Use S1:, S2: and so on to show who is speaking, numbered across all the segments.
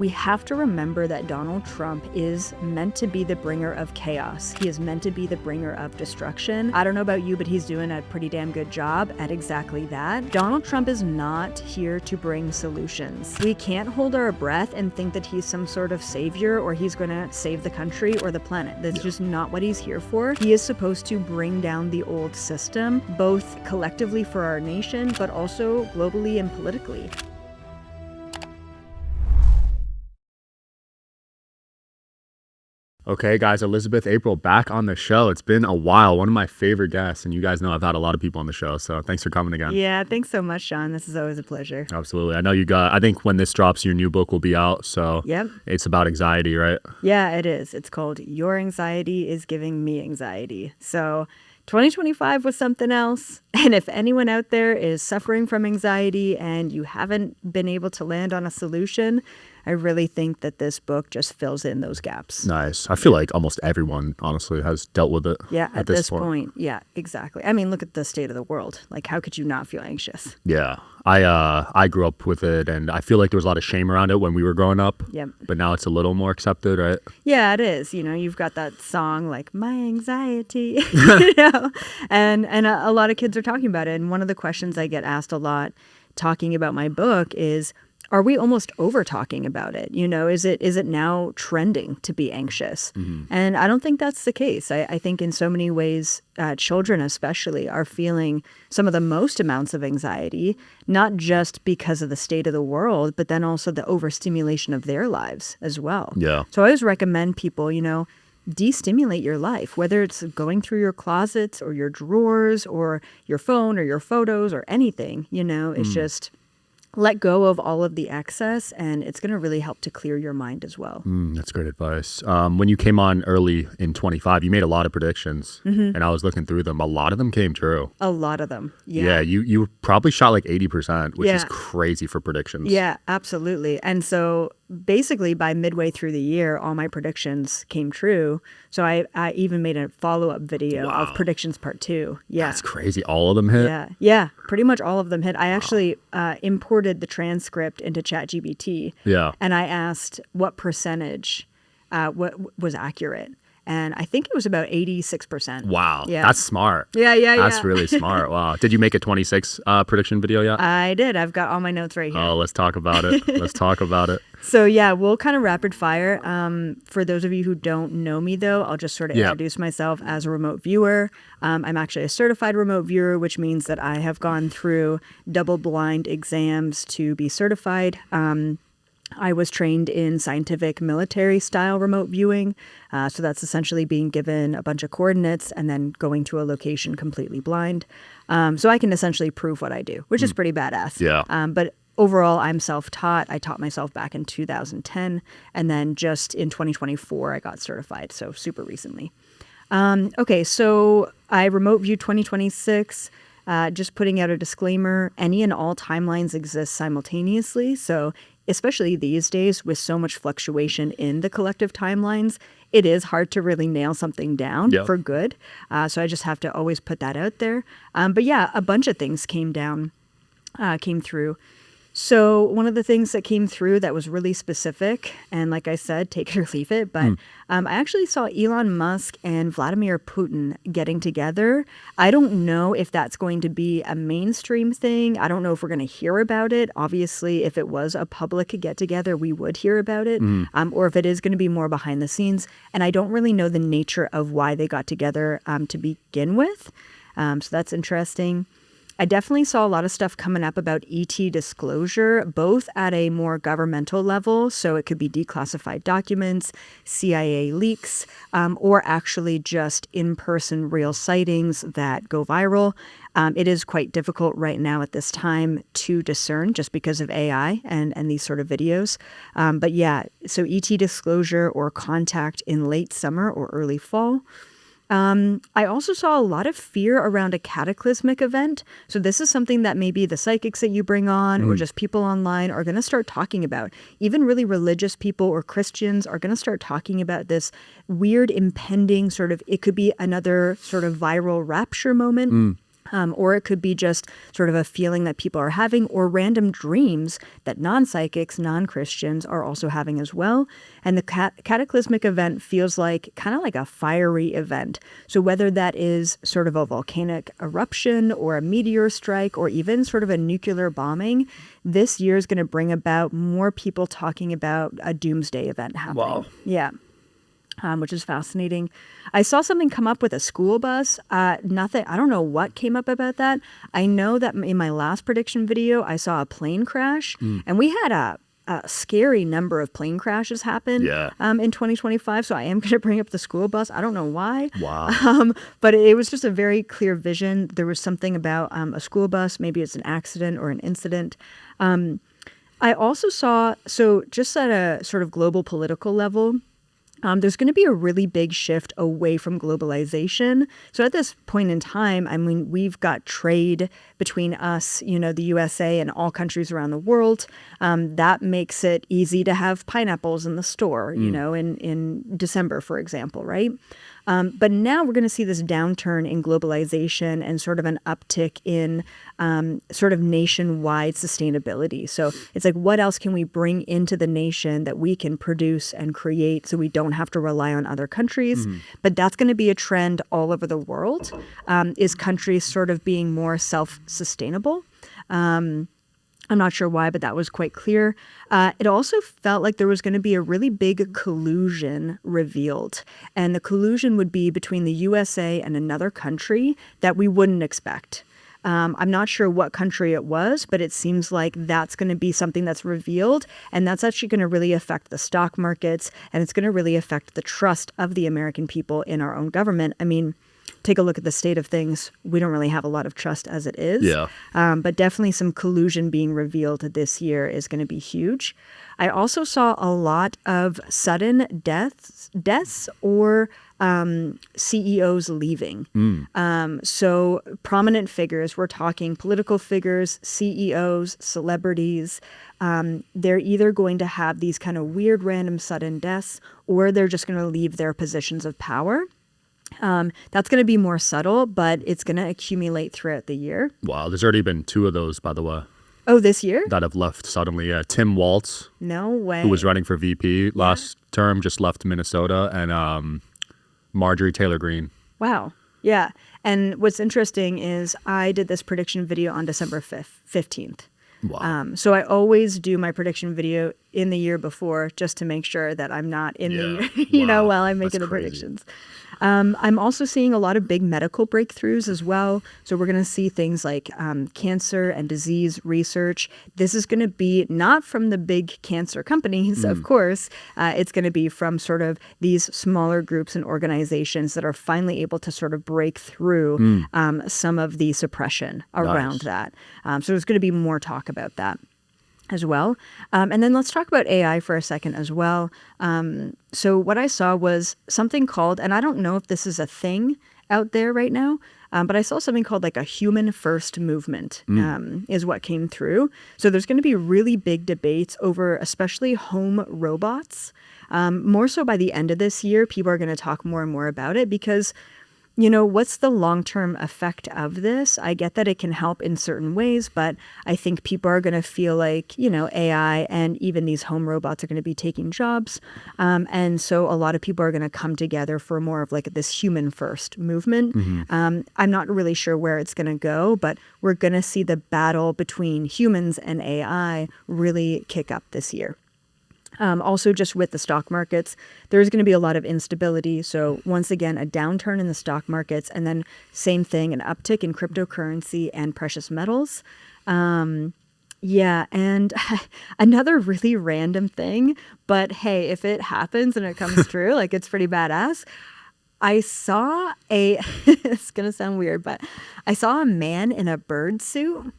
S1: we have to remember that Donald Trump is meant to be the bringer of chaos. He is meant to be the bringer of destruction. I don't know about you, but he's doing a pretty damn good job at exactly that. Donald Trump is not here to bring solutions. We can't hold our breath and think that he's some sort of savior or he's going to save the country or the planet. That's just not what he's here for. He is supposed to bring down the old system, both collectively for our nation, but also globally and politically.
S2: Okay, guys, Elizabeth April back on the show. It's been a while. One of my favorite guests, and you guys know I've had a lot of people on the show, so thanks for coming again.
S1: Yeah, thanks so much, Sean. This is always a pleasure.
S2: Absolutely. I know I think when this drops, your new book will be out, so
S1: Yep.
S2: It's about anxiety, right?
S1: Yeah, it is. It's called Your Anxiety is Giving Me Anxiety. So 2025 was something else. And if anyone out there is suffering from anxiety and you haven't been able to land on a solution, I really think that this book just fills in those gaps.
S2: Nice. I feel like almost everyone, honestly, has dealt with it.
S1: Yeah, at this point. Yeah, exactly. I mean, look at the state of the world. Like, how could you not feel anxious?
S2: Yeah. I grew up with it, and I feel like there was a lot of shame around it when we were growing up.
S1: Yep.
S2: But now it's a little more accepted, right?
S1: Yeah, it is. You know, you've got that song like My Anxiety, you know, and a lot of kids are talking about it. And one of the questions I get asked a lot talking about my book is, are we almost over talking about it? You know, is it now trending to be anxious? Mm-hmm. And I don't think that's the case. I think in so many ways, children especially are feeling some of the most amounts of anxiety, not just because of the state of the world, but then also the overstimulation of their lives as well.
S2: Yeah.
S1: So I always recommend people, you know, de-stimulate your life, whether it's going through your closets or your drawers or your phone or your photos or anything, you know, it's just let go of all of the excess, and it's going to really help to clear your mind as well.
S2: That's great advice. When you came on early in 25, you made a lot of predictions, and I was looking through them. A lot of them came true.
S1: A lot of them.
S2: Yeah, you probably shot like 80%, which is crazy for predictions.
S1: Yeah, absolutely. And so basically by midway through the year, all my predictions came true. So I even made a follow-up video of predictions part 2. Yeah.
S2: That's crazy. All of them hit?
S1: Yeah. Pretty much all of them hit. I actually imported the transcript into ChatGPT.
S2: Yeah.
S1: And I asked what percentage what was accurate. And I think it was about 86%.
S2: Wow.
S1: Yeah.
S2: That's smart.
S1: Yeah.
S2: That's really smart. Wow. Did you make a 26 prediction video yet?
S1: I did. I've got all my notes right here.
S2: Oh, let's talk about it.
S1: So yeah, we'll kind of rapid fire. For those of you who don't know me though, I'll just sort of introduce myself as a remote viewer. I'm actually a certified remote viewer, which means that I have gone through double-blind exams to be certified. I was trained in scientific military style remote viewing. So that's essentially being given a bunch of coordinates and then going to a location completely blind. So I can essentially prove what I do, which is pretty badass.
S2: Yeah.
S1: But overall, I'm self-taught. I taught myself back in 2010. And then just in 2024, I got certified. So super recently. Okay, so I remote view 2026. Just putting out a disclaimer, any and all timelines exist simultaneously. So especially these days with so much fluctuation in the collective timelines, it is hard to really nail something down for good. So I just have to always put that out there. But yeah, a bunch of things came through. So one of the things that came through that was really specific, and like I said, take it or leave it, but I actually saw Elon Musk and Vladimir Putin getting together. I don't know if that's going to be a mainstream thing. I don't know if we're going to hear about it. Obviously, if it was a public get-together, we would hear about it, or if it is going to be more behind the scenes. And I don't really know the nature of why they got together to begin with. So that's interesting. I definitely saw a lot of stuff coming up about ET disclosure, both at a more governmental level, so it could be declassified documents, CIA leaks, or actually just in-person real sightings that go viral. It is quite difficult right now at this time to discern just because of AI and these sort of videos. But yeah, so ET disclosure or contact in late summer or early fall. I also saw a lot of fear around a cataclysmic event. So this is something that maybe the psychics that you bring on or just people online are going to start talking about. Even really religious people or Christians are going to start talking about this weird impending sort of, it could be another sort of viral rapture moment. Or it could be just sort of a feeling that people are having, or random dreams that non-psychics, non-Christians are also having as well. And the cataclysmic event feels like kind of like a fiery event. So whether that is sort of a volcanic eruption or a meteor strike or even sort of a nuclear bombing, this year is going to bring about more people talking about a doomsday event happening.
S2: Wow.
S1: Yeah. Which is fascinating. I saw something come up with a school bus. Nothing. I don't know what came up about that. I know that in my last prediction video, I saw a plane crash, and we had a scary number of plane crashes happen in 2025. So I am going to bring up the school bus. I don't know why.
S2: Wow.
S1: But it was just a very clear vision. There was something about a school bus. Maybe it's an accident or an incident. I also saw, so just at a sort of global political level, there's going to be a really big shift away from globalization. So at this point in time, I mean, we've got trade between us, the USA and all countries around the world. That makes it easy to have pineapples in the store, in December, for example, right? But now we're going to see this downturn in globalization and sort of an uptick in sort of nationwide sustainability. So it's like, what else can we bring into the nation that we can produce and create so we don't have to rely on other countries? But that's going to be a trend all over the world, is countries sort of being more self-sustainable. I'm not sure why, but that was quite clear. It also felt like there was going to be a really big collusion revealed. And the collusion would be between the USA and another country that we wouldn't expect. I'm not sure what country it was, but it seems like that's going to be something that's revealed. And that's actually going to really affect the stock markets. And it's going to really affect the trust of the American people in our own government. I mean, take a look at the state of things. We don't really have a lot of trust as it is.
S2: Yeah.
S1: But definitely some collusion being revealed this year is going to be huge. I also saw a lot of sudden deaths or CEOs leaving. So prominent figures, we're talking political figures, CEOs, celebrities, they're either going to have these kind of weird random sudden deaths, or they're just going to leave their positions of power. That's going to be more subtle, but it's going to accumulate throughout the year.
S2: Wow. There's already been 2 of those, by the way.
S1: Oh, this year?
S2: That have left suddenly. Yeah. Tim Walz,
S1: No way.
S2: who was running for VP last term, just left Minnesota, and Marjorie Taylor Greene.
S1: Wow. Yeah. And what's interesting is I did this prediction video on December 15th.
S2: Wow.
S1: So I always do my prediction video in the year before just to make sure that I'm not in the year,
S2: Wow.
S1: while I'm making
S2: That's
S1: the
S2: crazy.
S1: predictions. I'm also seeing a lot of big medical breakthroughs as well. So we're going to see things like cancer and disease research. This is going to be not from the big cancer companies, of course. It's going to be from sort of these smaller groups and organizations that are finally able to sort of break through some of the suppression around that. So there's going to be more talk about that as well. And then let's talk about AI for a second as well. So what I saw was something called, and I don't know if this is a thing out there right now, but I saw something called like a human first movement is what came through. So there's going to be really big debates over especially home robots. More so by the end of this year, people are going to talk more and more about it because what's the long-term effect of this? I get that it can help in certain ways, but I think people are going to feel like, AI and even these home robots are going to be taking jobs. And so a lot of people are going to come together for more of like this human first movement. I'm not really sure where it's going to go, but we're going to see the battle between humans and AI really kick up this year. Also, just with the stock markets, there's going to be a lot of instability. So once again, a downturn in the stock markets, and then same thing, an uptick in cryptocurrency and precious metals. Yeah, and another really random thing, but hey, if it happens and it comes true, like it's pretty badass. I saw it's going to sound weird, but I saw a man in a bird suit.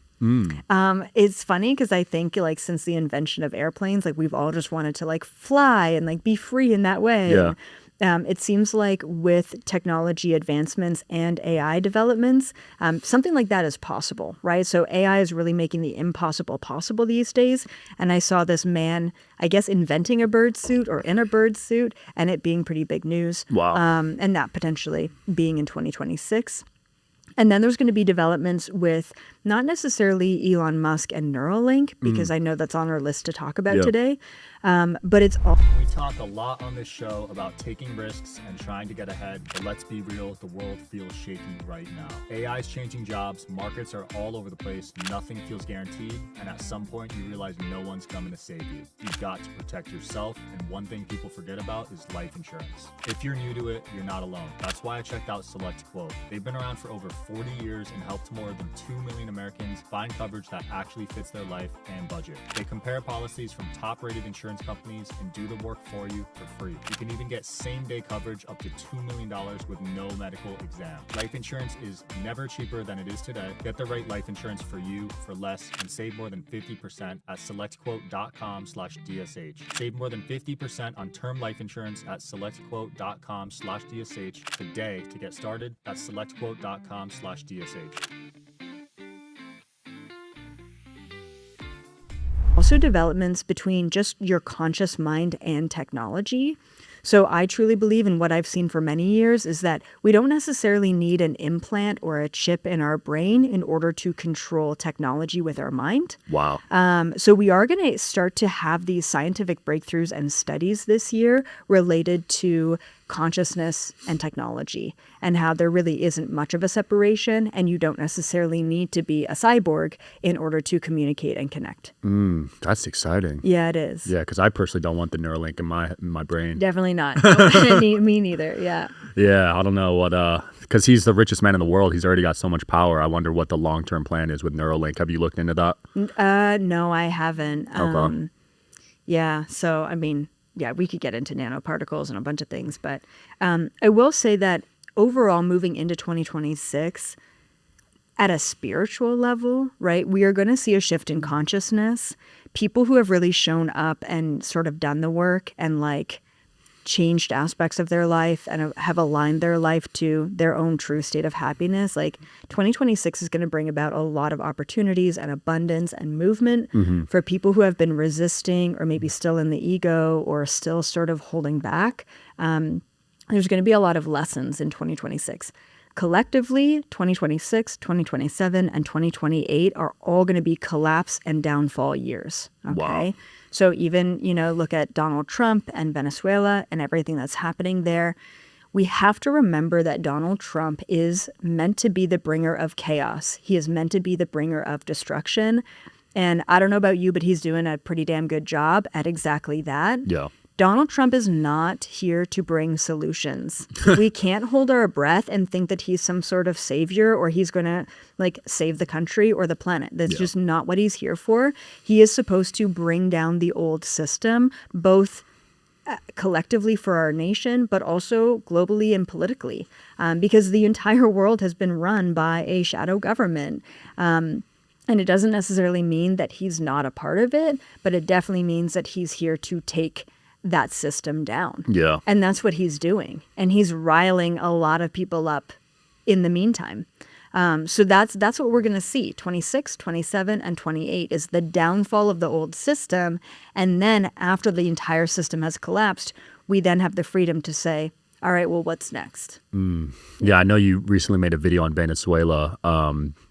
S1: It's funny because I think like since the invention of airplanes, like we've all just wanted to like fly and like be free in that way.
S2: Yeah.
S1: And, it seems like with technology advancements and AI developments, something like that is possible, right? So AI is really making the impossible possible these days. And I saw this man, I guess, inventing a bird suit or in a bird suit, and it being pretty big news.
S2: Wow.
S1: And that potentially being in 2026. And then there's going to be developments with not necessarily Elon Musk and Neuralink, because I know that's on our list to talk about today. But it's all.
S2: We talk a lot on this show about taking risks and trying to get ahead, but let's be real, the world feels shaky right now. AI is changing jobs, markets are all over the place, nothing feels guaranteed, and at some point you realize no one's coming to save you. You've got to protect yourself, and one thing people forget about is life insurance. If you're new to it, you're not alone. That's why I checked out Select Quote. They've been around for over 40 years and helped more than 2 million Americans find coverage that actually fits their life and budget. They compare policies from top-rated insurance companies and do the work for you for free. You can even get same-day coverage up to $2 million with no medical exam. Life insurance is never cheaper than it is today. Get the right life insurance for you for less and save more than 50% at selectquote.com/DSH. Save more than 50% on term life insurance at selectquote.com/DSH today to get started. That's selectquote.com/DSH.
S1: Also developments between just your conscious mind and technology. So I truly believe in what I've seen for many years is that we don't necessarily need an implant or a chip in our brain in order to control technology with our mind.
S2: Wow.
S1: So we are going to start to have these scientific breakthroughs and studies this year related to consciousness and technology, and how there really isn't much of a separation, and you don't necessarily need to be a cyborg in order to communicate and connect.
S2: That's exciting.
S1: Yeah, it is.
S2: Yeah, because I personally don't want the Neuralink in my brain.
S1: Definitely not. Me neither. Yeah.
S2: Yeah, I don't know what, because he's the richest man in the world. He's already got so much power. I wonder what the long-term plan is with Neuralink. Have you looked into that?
S1: No, I haven't.
S2: Okay.
S1: Yeah. So, I mean, yeah, we could get into nanoparticles and a bunch of things, but I will say that overall, moving into 2026, at a spiritual level, right, we are going to see a shift in consciousness. People who have really shown up and sort of done the work and like changed aspects of their life and have aligned their life to their own true state of happiness. Like 2026 is going to bring about a lot of opportunities and abundance and movement for people who have been resisting or maybe still in the ego or still sort of holding back. There's going to be a lot of lessons in 2026. Collectively, 2026, 2027, and 2028 are all going to be collapse and downfall years. Okay.
S2: Wow.
S1: So even, look at Donald Trump and Venezuela and everything that's happening there. We have to remember that Donald Trump is meant to be the bringer of chaos. He is meant to be the bringer of destruction. And I don't know about you, but he's doing a pretty damn good job at exactly that.
S2: Yeah.
S1: Donald Trump is not here to bring solutions. We can't hold our breath and think that he's some sort of savior or he's going to save the country or the planet. That's just not what he's here for. He is supposed to bring down the old system, both collectively for our nation, but also globally and politically, because the entire world has been run by a shadow government. And it doesn't necessarily mean that he's not a part of it, but it definitely means that he's here to take that system down.
S2: Yeah.
S1: And that's what he's doing. And he's riling a lot of people up in the meantime. So that's what we're going to see. 26, 27, and 28 is the downfall of the old system. And then after the entire system has collapsed, we then have the freedom to say, all right, well, what's next?
S2: Yeah, I know you recently made a video on Venezuela.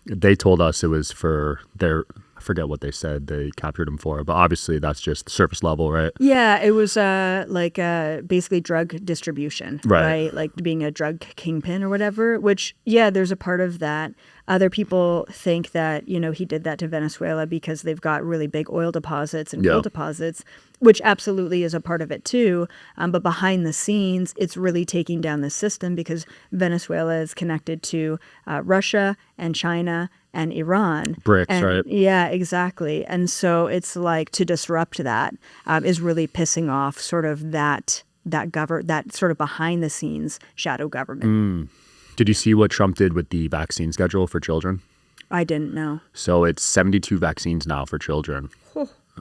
S2: They told us it was for their, I forget what they said they captured him for, but obviously that's just surface level, right?
S1: Yeah, it was basically drug distribution, right? Like being a drug kingpin or whatever, which, yeah, there's a part of that. Other people think that, he did that to Venezuela because they've got really big oil deposits and gold deposits, which absolutely is a part of it too. But behind the scenes, it's really taking down the system because Venezuela is connected to Russia and China and Iran.
S2: BRICS, right?
S1: Yeah, exactly. And so it's like to disrupt that is really pissing off sort of that sort of behind the scenes shadow government.
S2: Did you see what Trump did with the vaccine schedule for children?
S1: I didn't know.
S2: So it's 72 vaccines now for children,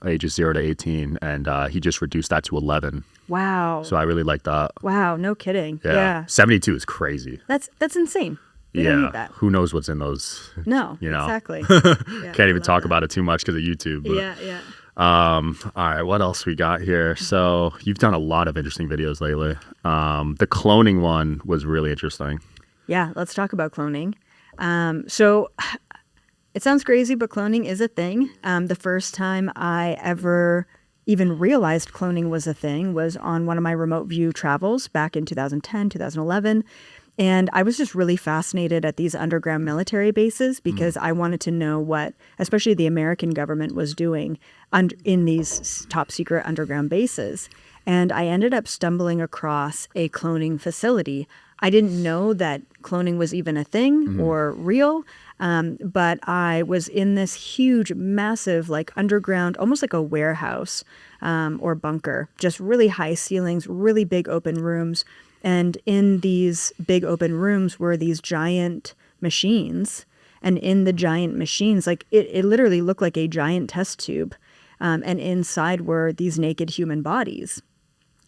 S2: ages 0 to 18, and he just reduced that to 11.
S1: Wow.
S2: So I really like that.
S1: Wow, no kidding.
S2: Yeah.
S1: Yeah.
S2: 72 is crazy.
S1: That's insane. We don't need that.
S2: Who knows what's in those?
S1: No,
S2: you know?
S1: Exactly.
S2: Can't even talk about it too much because of YouTube. But,
S1: yeah.
S2: all right, what else we got here? So you've done a lot of interesting videos lately. The cloning one was really interesting.
S1: Yeah, let's talk about cloning. So it sounds crazy, but cloning is a thing. The first time I ever even realized cloning was a thing was on one of my remote view travels back in 2010, 2011. And I was just really fascinated at these underground military bases because I wanted to know what, especially the American government, was doing in these top secret underground bases. And I ended up stumbling across a cloning facility. I didn't know that cloning was even a thing or real, but I was in this huge, massive, like underground, almost like a warehouse or bunker, just really high ceilings, really big open rooms. And in these big open rooms were these giant machines. And in the giant machines, like it literally looked like a giant test tube. And inside were these naked human bodies.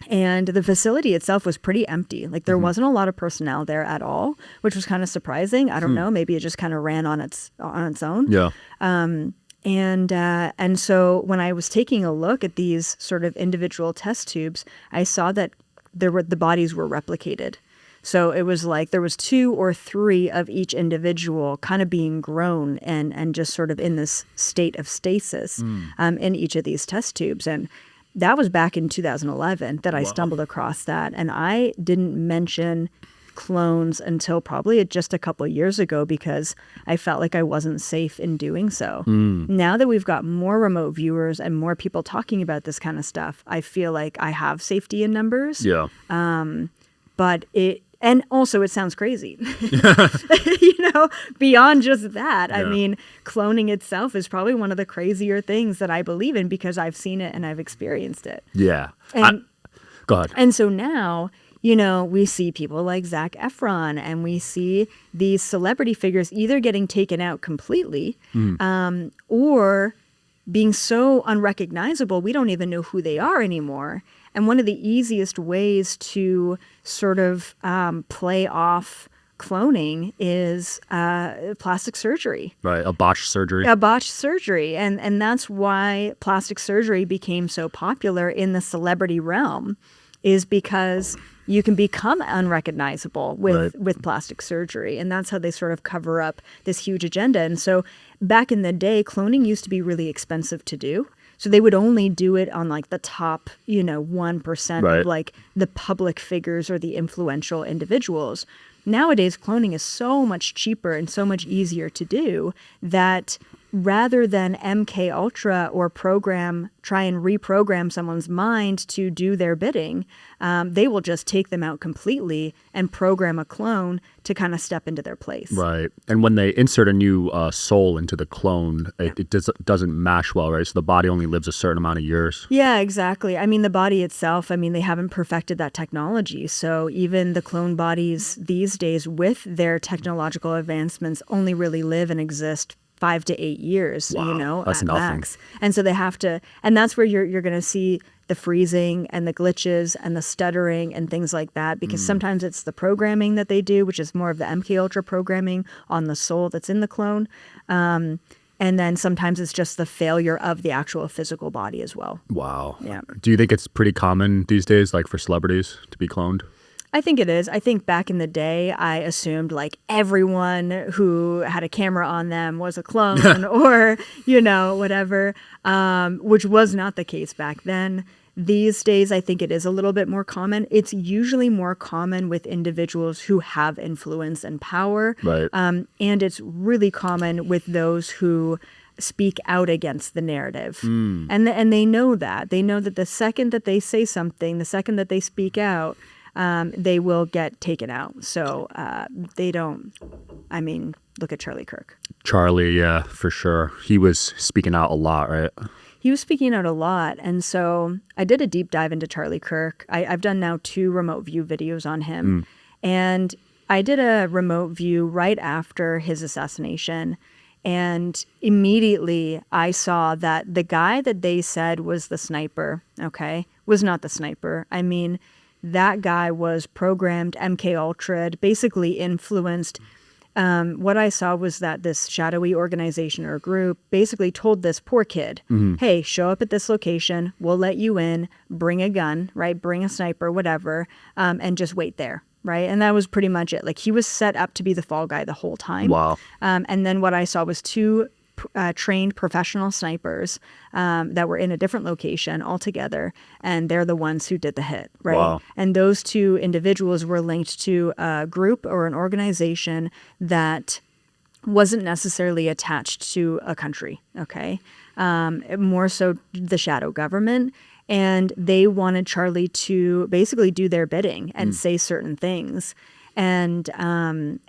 S1: And the facility itself was pretty empty. Like there wasn't a lot of personnel there at all, which was kind of surprising. I don't know. Maybe it just kind of ran on its own.
S3: Yeah.
S1: And so when I was taking a look at these sort of individual test tubes, I saw that the bodies were replicated. So it was like there was 2 or 3 of each individual kind of being grown and just sort of in this state of stasis in each of these test tubes. And that was back in 2011 that I stumbled across that. And I didn't mention clones until probably just a couple of years ago because I felt like I wasn't safe in doing so. Now that we've got more remote viewers and more people talking about this kind of stuff, I feel like I have safety in numbers.
S3: Yeah.
S1: But and also it sounds crazy, beyond just that. Yeah. I mean, cloning itself is probably one of the crazier things that I believe in because I've seen it and I've experienced it.
S3: Yeah. Go ahead.
S1: And so now, we see people like Zac Efron and we see these celebrity figures either getting taken out completely or being so unrecognizable, we don't even know who they are anymore. And one of the easiest ways to sort of play off cloning is plastic surgery.
S3: Right, a botched surgery.
S1: A botched surgery. And that's why plastic surgery became so popular in the celebrity realm, is because you can become unrecognizable with plastic surgery. And that's how they sort of cover up this huge agenda. And so back in the day, cloning used to be really expensive to do. So they would only do it on like the top, 1% of like the public figures or the influential individuals. Nowadays, cloning is so much cheaper and so much easier to do that rather than MK Ultra or try and reprogram someone's mind to do their bidding, they will just take them out completely and program a clone to kind of step into their place. Right.
S3: And when they insert a new soul into the clone, it doesn't mash well, right? So the body only lives a certain amount of years.
S1: Yeah, exactly. I mean, the body itself, they haven't perfected that technology. So even the clone bodies these days with their technological advancements only really live and exist 5 to 8 years,
S3: that's
S1: at
S3: nothing.
S1: max. And so they have to, and that's where you're going to see the freezing and the glitches and the stuttering and things like that, because sometimes it's the programming that they do, which is more of the MK Ultra programming on the soul that's in the clone. And then sometimes it's just the failure of the actual physical body as well.
S3: Wow.
S1: Yeah.
S3: Do you think it's pretty common these days, like for celebrities to be cloned?
S1: I think it is. I think back in the day, I assumed like everyone who had a camera on them was a clone or, whatever, which was not the case back then. These days, I think it is a little bit more common. It's usually more common with individuals who have influence and power.
S3: Right.
S1: And it's really common with those who speak out against the narrative. And they know that. They know that the second that they say something, the second that they speak out, they will get taken out. So they don't, look at Charlie Kirk.
S3: Charlie, yeah, for sure. He was speaking out a lot, right?
S1: He was speaking out a lot. And so I did a deep dive into Charlie Kirk. I've done now 2 remote view videos on him. And I did a remote view right after his assassination. And immediately I saw that the guy that they said was the sniper, was not the sniper. That guy was programmed, MK Ultra'd, basically influenced. What I saw was that this shadowy organization or group basically told this poor kid, hey, show up at this location, we'll let you in, bring a gun, right? Bring a sniper, whatever, and just wait there. right? And that was pretty much it. Like he was set up to be the fall guy the whole time.
S3: Wow.
S1: And then what I saw was two trained professional snipers that were in a different location altogether, and they're the ones who did the hit, right?
S3: Wow.
S1: And those two individuals were linked to a group or an organization that wasn't necessarily attached to a country, okay? More so the shadow government. And they wanted Charlie to basically do their bidding and say certain things. And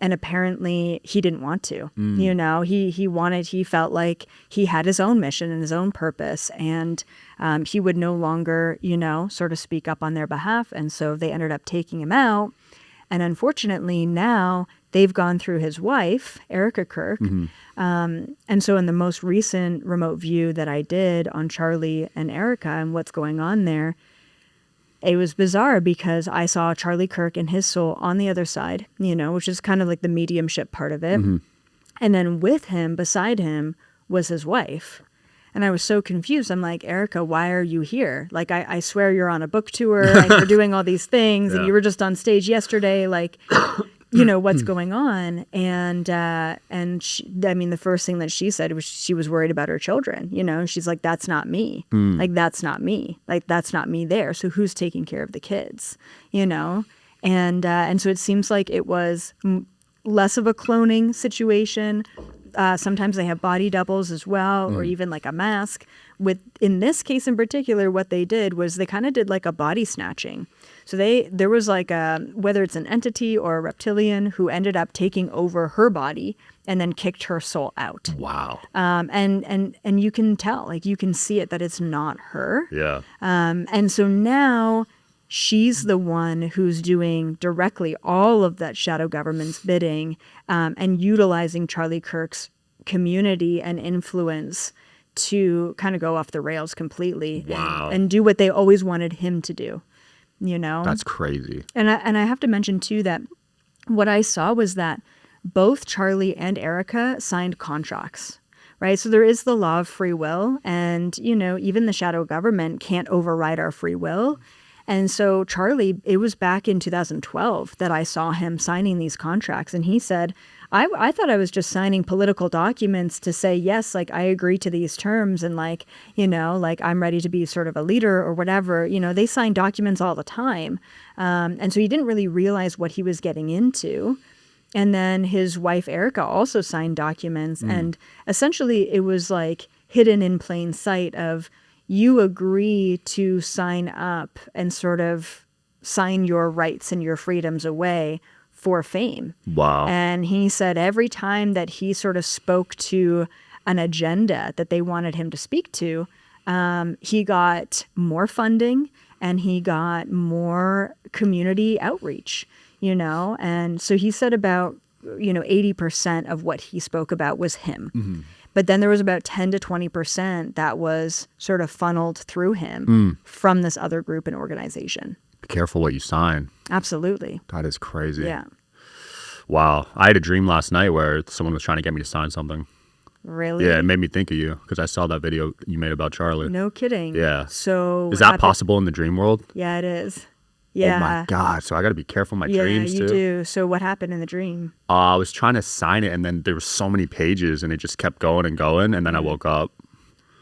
S1: apparently he didn't want to, you know, he felt like he had his own mission and his own purpose, and he would no longer, you know, sort of speak up on their behalf. And so they ended up taking him out. And unfortunately now they've gone through his wife, Erica Kirk. And so in the most recent remote view that I did on Charlie and Erica and what's going on there, it was bizarre because I saw Charlie Kirk and his soul on the other side, you know, which is kind of like the mediumship part of it. And then with him, beside him, was his wife. And I was so confused. I'm like, Erica, why are you here? Like, I swear you're on a book tour and you're doing all these things and you were just on stage yesterday. Like, you know, what's going on? And she, I mean, the first thing that she said was she was worried about her children, you know, she's like, that's not me. Like, that's not me. Like, that's not me there. So who's taking care of the kids, you know? And so it seems like it was less of a cloning situation. Sometimes they have body doubles as well, or even like a mask. In this case in particular, what they did was they kind of did like a body snatching. So there was like whether it's an entity or a reptilian who ended up taking over her body and then kicked her soul out.
S3: Wow.
S1: And you can tell, like you can see it that it's not her.
S3: Yeah.
S1: And so now she's the one who's doing directly all of that shadow government's bidding, and utilizing Charlie Kirk's community and influence to kind of go off the rails completely.
S3: Wow.
S1: And do what they always wanted him to do, you know?
S3: That's crazy.
S1: And I have to mention too that what I saw was that both Charlie and Erica signed contracts. Right. So there is the law of free will, and, you know, even the shadow government can't override our free will. And so Charlie, it was back in 2012 that I saw him signing these contracts. And he said, I thought I was just signing political documents to say, yes, like I agree to these terms. And like, you know, like I'm ready to be sort of a leader or whatever. You know, they sign documents all the time. And so he didn't really realize what he was getting into. And then his wife, Erica, also signed documents. And essentially it was like hidden in plain sight of, you agree to sign up and sort of sign your rights and your freedoms away for fame.
S3: Wow.
S1: And he said every time that he sort of spoke to an agenda that they wanted him to speak to, he got more funding and he got more community outreach, you know? And so he said about, you know, 80% of what he spoke about was him. But then there was about 10 to 20% that was sort of funneled through him from this other group and organization.
S3: Be careful what you sign.
S1: Absolutely.
S3: That is crazy.
S1: Yeah.
S3: Wow. I had a dream last night where someone was trying to get me to sign something.
S1: Really?
S3: Yeah, it made me think of you because I saw that video you made about Charlie.
S1: No kidding.
S3: Yeah.
S1: So
S3: is that possible in the dream world?
S1: Yeah, it is. Yeah.
S3: Oh my God. So I got to be careful in my dreams too.
S1: Yeah, you do. So what happened in the dream?
S3: I was trying to sign it and then there were so many pages and it just kept going and going. And then I woke up.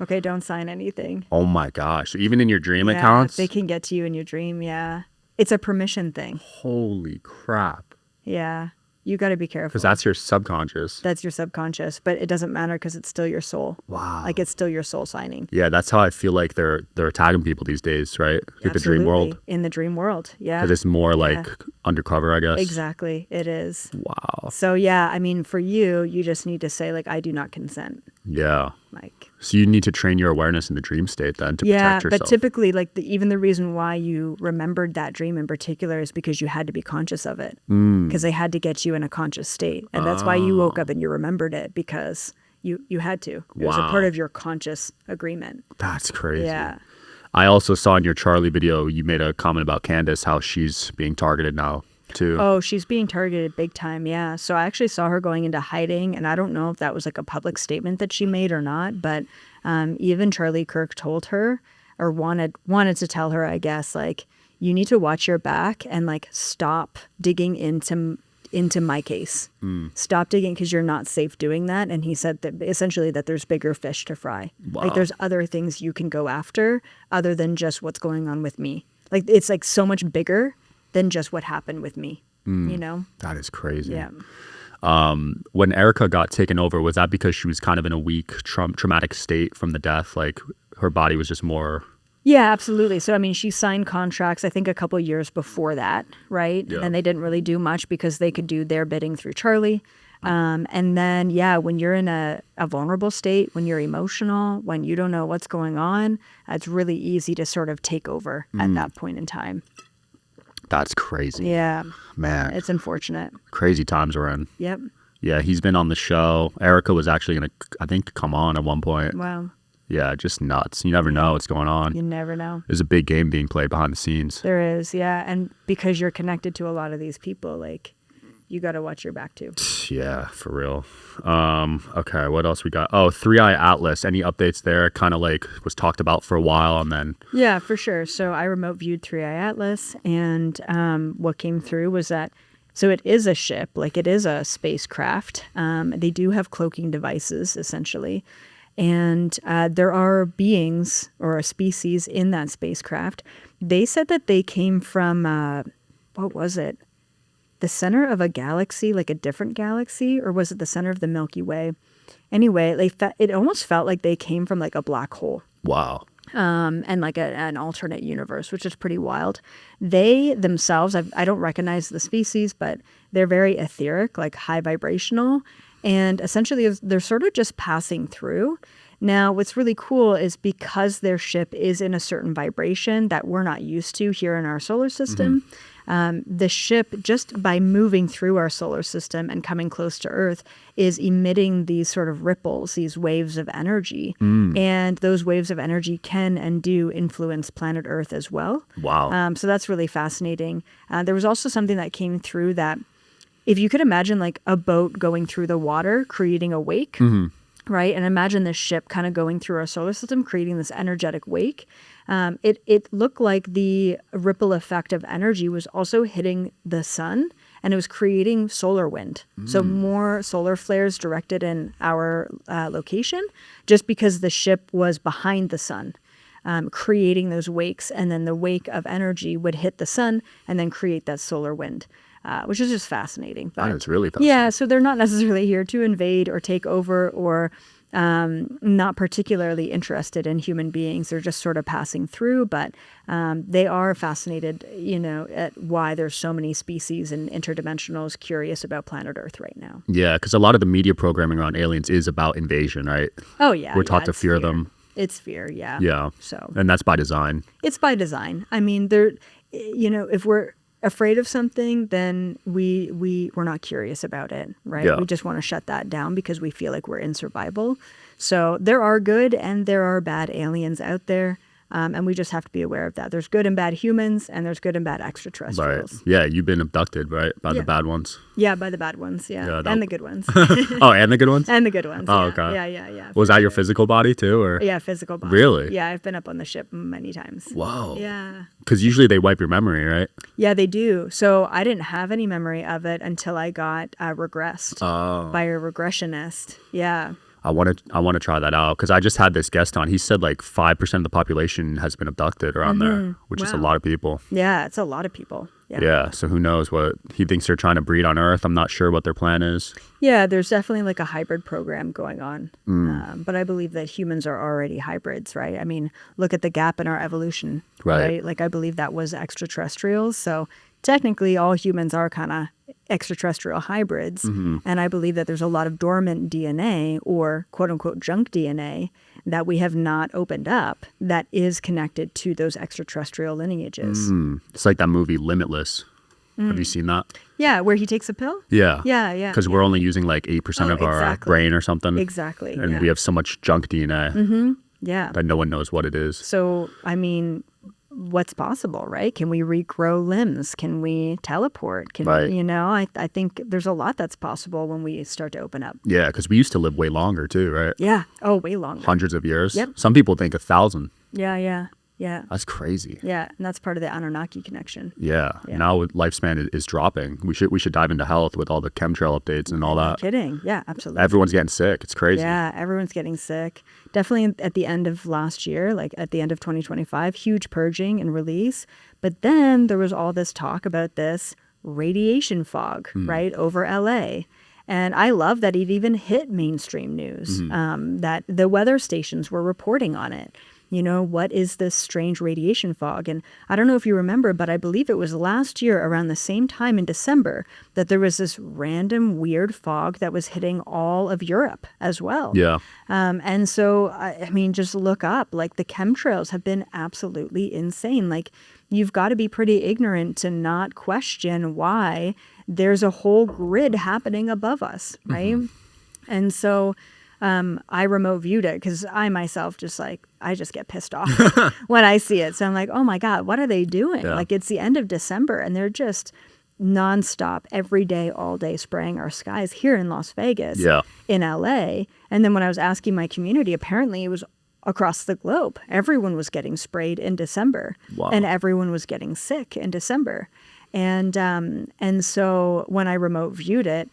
S1: Okay, don't sign anything.
S3: Oh my gosh. Even in your dream
S1: Yeah,
S3: accounts?
S1: they can get to you in your dream. Yeah. It's a permission thing.
S3: Holy crap.
S1: Yeah. You got to be careful.
S3: Because that's your subconscious.
S1: That's your subconscious, but it doesn't matter because it's still your soul.
S3: Wow.
S1: Like it's still your soul signing.
S3: Yeah, that's how I feel like they're attacking people these days, right? Like the dream world.
S1: In the dream world, yeah.
S3: Because it's more like undercover, I guess.
S1: Exactly, it is.
S3: Wow.
S1: So yeah, I mean, for you, you just need to say like, I do not consent.
S3: Yeah.
S1: Like.
S3: So you need to train your awareness in the dream state then to protect yourself.
S1: But typically, like even the reason why you remembered that dream in particular is because you had to be conscious of it. Because they had to get you in a conscious state, and that's why you woke up and you remembered it because you had to. It was a part of your conscious agreement.
S3: That's crazy.
S1: Yeah.
S3: I also saw in your Charlie video you made a comment about Candace, how she's being targeted now too.
S1: Oh, she's being targeted big time, yeah. So I actually saw her going into hiding, and I don't know if that was like a public statement that she made or not, but even Charlie Kirk told her, or wanted to tell her, I guess, like, you need to watch your back and like stop digging into my case. Stop digging because you're not safe doing that. And he said that essentially that there's bigger fish to fry.
S3: Wow.
S1: Like there's other things you can go after other than just what's going on with me. Like it's like so much bigger than just what happened with me, you know?
S3: That is crazy.
S1: Yeah.
S3: When Erica got taken over, was that because she was kind of in a weak, traumatic state from the death? Like her body was just more...
S1: Yeah, absolutely. So, I mean, she signed contracts, I think, a couple years before that, right?
S3: Yeah.
S1: And they didn't really do much because they could do their bidding through Charlie. And then, yeah, when you're in a vulnerable state, when you're emotional, when you don't know what's going on, it's really easy to sort of take over at that point in time.
S3: That's crazy.
S1: Yeah.
S3: Man.
S1: It's unfortunate.
S3: Crazy times we're in.
S1: Yep.
S3: Yeah, he's been on the show. Erica was actually going to, I think, come on at one point.
S1: Wow.
S3: Yeah, just nuts. You never know what's going on.
S1: You never know.
S3: There's a big game being played behind the scenes.
S1: There is, yeah. And because you're connected to a lot of these people, like, you got to watch your back too.
S3: Yeah, for real. Okay, what else we got? Oh, 3i Atlas. Any updates there? Kind of like was talked about for a while and then...
S1: Yeah, for sure. So I remote viewed 3i Atlas, and what came through was that, so it is a ship, like it is a spacecraft. They do have cloaking devices, essentially. And there are beings or a species in that spacecraft. They said that they came from, what was it? The center of a galaxy, like a different galaxy, or was it the center of the Milky Way? Anyway, it almost felt like they came from like a black hole.
S3: Wow.
S1: And like an alternate universe, which is pretty wild. They themselves, I don't recognize the species, but they're very etheric, like high vibrational. And essentially, they're sort of just passing through. Now, what's really cool is because their ship is in a certain vibration that we're not used to here in our solar system, the ship, just by moving through our solar system and coming close to Earth, is emitting these sort of ripples, these waves of energy. And those waves of energy can and do influence planet Earth as well.
S3: Wow.
S1: So that's really fascinating. There was also something that came through that, if you could imagine like a boat going through the water, creating a wake, right? And imagine this ship kind of going through our solar system, creating this energetic wake. It looked like the ripple effect of energy was also hitting the sun, and it was creating solar wind. So more solar flares directed in our location, just because the ship was behind the sun, creating those wakes, and then the wake of energy would hit the sun and then create that solar wind. Which is just fascinating. But,
S3: It's really fascinating.
S1: yeah, so they're not necessarily here to invade or take over or not particularly interested in human beings. They're just sort of passing through, but they are fascinated, at why there's so many species and interdimensionals curious about planet Earth right now.
S3: Yeah, because a lot of the media programming around aliens is about invasion, right?
S1: Oh, yeah.
S3: We're taught to
S1: it's
S3: fear them.
S1: It's fear, yeah.
S3: Yeah.
S1: So
S3: And that's by design.
S1: it's by design. I mean, if we're afraid of something, then we're not curious about it, right?
S3: Yeah.
S1: We just want to shut that down because we feel like we're in survival. So there are good and there are bad aliens out there. And we just have to be aware of that. There's good and bad humans, and there's good and bad
S3: Right.
S1: extraterrestrials.
S3: Yeah, you've been abducted, right? By the bad ones.
S1: Yeah, by the bad ones,
S3: Yeah,
S1: and the good ones.
S3: Oh, and the good ones?
S1: And the good ones.
S3: Oh,
S1: yeah.
S3: okay.
S1: Yeah.
S3: Was that your physical body too, or?
S1: Yeah, physical body.
S3: Really?
S1: Yeah, I've been up on the ship many times.
S3: Whoa.
S1: Yeah.
S3: Because usually they wipe your memory, right?
S1: Yeah, they do. So I didn't have any memory of it until I got regressed by a regressionist. Yeah.
S3: I want to try that out because I just had this guest on. He said like 5% of the population has been abducted around there, which is a
S1: Wow.
S3: lot of people.
S1: Yeah, it's a lot of people.
S3: Yeah. So who knows what he thinks they're trying to breed on Earth. I'm not sure what their plan is.
S1: Yeah, there's definitely like a hybrid program going on. But I believe that humans are already hybrids, right? I mean, look at the gap in our evolution,
S3: Right.
S1: Like I believe that was extraterrestrials. So technically all humans are kind of extraterrestrial hybrids. And I believe that there's a lot of dormant DNA or quote unquote junk DNA that we have not opened up that is connected to those extraterrestrial lineages.
S3: It's like that movie Limitless. Have you seen that?
S1: Yeah, where he takes a pill?
S3: Yeah.
S1: Yeah.
S3: Because we're only using like 8% of our
S1: exactly.
S3: brain or something.
S1: Exactly.
S3: And
S1: yeah.
S3: we have so much junk DNA
S1: Yeah.
S3: that no one knows what it is.
S1: So, I mean, what's possible, right? Can we regrow limbs? Can we teleport?
S3: Right.
S1: I think there's a lot that's possible when we start to open up.
S3: Yeah, because we used to live way longer too, right?
S1: Yeah. Oh, way longer.
S3: Hundreds of years.
S1: Yep.
S3: Some people think 1,000.
S1: Yeah. Yeah.
S3: That's crazy.
S1: Yeah. And that's part of the Anunnaki connection.
S3: Yeah.
S1: Yeah.
S3: Now lifespan is dropping. We should dive into health with all the chemtrail updates and all
S1: No
S3: that.
S1: kidding. Yeah, absolutely.
S3: Everyone's getting sick. It's crazy.
S1: Yeah, everyone's getting sick. Definitely at the end of last year, like at the end of 2025, huge purging and release. But then there was all this talk about this radiation fog, right, over LA. And I love that it even hit mainstream news, that the weather stations were reporting on it. You know, what is this strange radiation fog? And I don't know if you remember, but I believe it was last year around the same time in December that there was this random weird fog that was hitting all of Europe as well.
S3: Yeah.
S1: And so, I mean, just look up, like the chemtrails have been absolutely insane. Like you've got to be pretty ignorant to not question why there's a whole grid happening above us, right? And so I remote viewed it because I myself I just get pissed off when I see it. So I'm like, oh my God, what are they doing?
S3: Yeah.
S1: Like it's the end of December and they're just nonstop every day, all day spraying our skies here in Las Vegas, in LA. And then when I was asking my community, apparently it was across the globe. Everyone was getting sprayed in December.
S3: Wow.
S1: And everyone was getting sick in December. And so when I remote viewed it,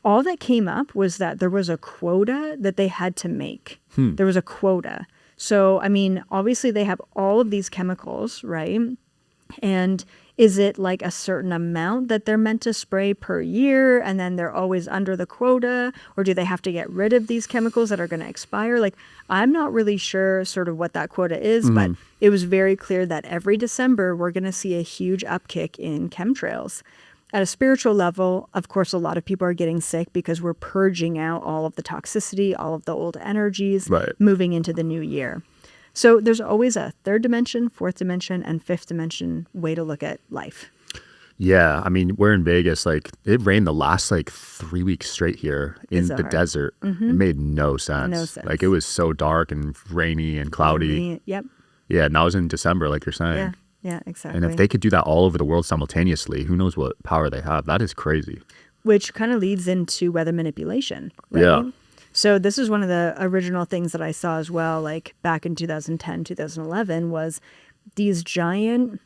S1: all that came up was that there was a quota that they had to make. There was a quota. So, I mean, obviously they have all of these chemicals, right? And is it like a certain amount that they're meant to spray per year and then they're always under the quota? Or do they have to get rid of these chemicals that are going to expire? Like, I'm not really sure sort of what that quota is, but it was very clear that every December we're going to see a huge upkick in chemtrails. At a spiritual level, of course, a lot of people are getting sick because we're purging out all of the toxicity, all of the old energies, moving into the new year. So there's always a third dimension, fourth dimension, and fifth dimension way to look at life.
S3: Yeah. I mean, we're in Vegas. Like it rained the last 3 weeks straight here in the desert. It made no sense.
S1: No sense.
S3: Like it was so dark and rainy and cloudy.
S1: Yep.
S3: Yeah. Now it's in December, like you're saying.
S1: Yeah. Yeah, exactly.
S3: And if they could do that all over the world simultaneously, who knows what power they have? That is crazy.
S1: Which kind of leads into weather manipulation, right?
S3: Yeah.
S1: So this is one of the original things that I saw as well, like back in 2010, 2011, was these giant,